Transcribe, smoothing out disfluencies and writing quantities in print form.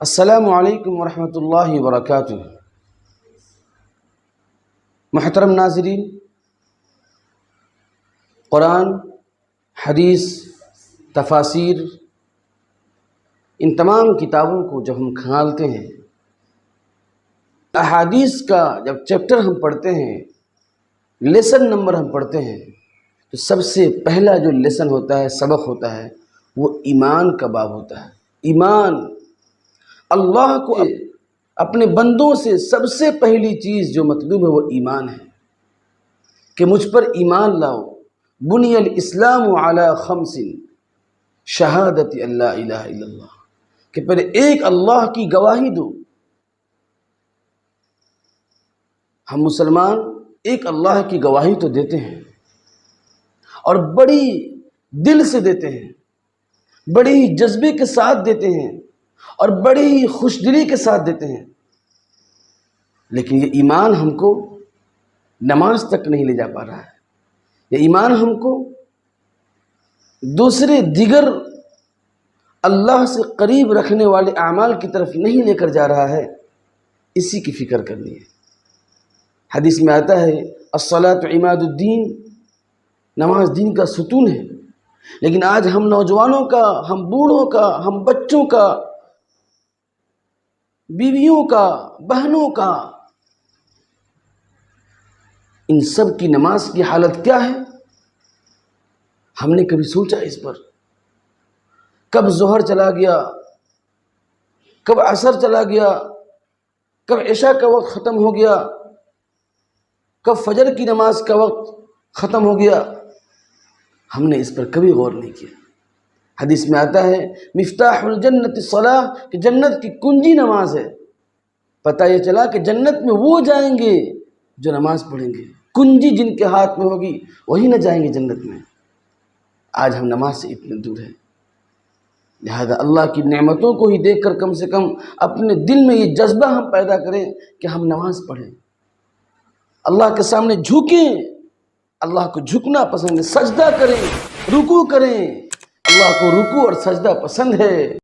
السلام علیکم ورحمۃ اللہ وبرکاتہ۔ محترم ناظرین، قرآن، حدیث، تفاسیر، ان تمام کتابوں کو جب ہم کھنگالتے ہیں، احادیث کا جب چیپٹر ہم پڑھتے ہیں، لیسن نمبر ہم پڑھتے ہیں، تو سب سے پہلا جو لیسن ہوتا ہے، سبق ہوتا ہے، وہ ایمان کا باب ہوتا ہے۔ ایمان، اللہ کو اپنے بندوں سے سب سے پہلی چیز جو مطلوب ہے وہ ایمان ہے کہ مجھ پر ایمان لاؤ۔ بنی الاسلام علی خمس، شہادت اللہ الہ الا اللہ، کہ پہلے ایک اللہ کی گواہی دو۔ ہم مسلمان ایک اللہ کی گواہی تو دیتے ہیں، اور بڑی دل سے دیتے ہیں، بڑی جذبے کے ساتھ دیتے ہیں، اور بڑی خوش دلی کے ساتھ دیتے ہیں، لیکن یہ ایمان ہم کو نماز تک نہیں لے جا پا رہا ہے۔ یہ ایمان ہم کو دوسرے دیگر اللہ سے قریب رکھنے والے اعمال کی طرف نہیں لے کر جا رہا ہے۔ اسی کی فکر کرنی ہے۔ حدیث میں آتا ہے الصلاۃ عماد الدین، نماز دین کا ستون ہے، لیکن آج ہم نوجوانوں کا، ہم بوڑھوں کا، ہم بچوں کا، بیویوں کا، بہنوں کا، ان سب کی نماز کی حالت کیا ہے؟ ہم نے کبھی سوچا اس پر؟ کب ظہر چلا گیا، کب عصر چلا گیا، کب عشاء کا وقت ختم ہو گیا، کب فجر کی نماز کا وقت ختم ہو گیا؟ ہم نے اس پر کبھی غور نہیں کیا۔ حدیث میں آتا ہے مفتاح الجنت الصلاۃ، کہ جنت کی کنجی نماز ہے۔ پتہ یہ چلا کہ جنت میں وہ جائیں گے جو نماز پڑھیں گے۔ کنجی جن کے ہاتھ میں ہوگی وہی نہ جائیں گے جنت میں۔ آج ہم نماز سے اتنے دور ہیں، لہذا اللہ کی نعمتوں کو ہی دیکھ کر کم سے کم اپنے دل میں یہ جذبہ ہم پیدا کریں کہ ہم نماز پڑھیں، اللہ کے سامنے جھکیں۔ اللہ کو جھکنا پسند ہے، سجدہ کریں، رکوع کریں۔ اللہ کو رکوع اور سجدہ پسند ہے۔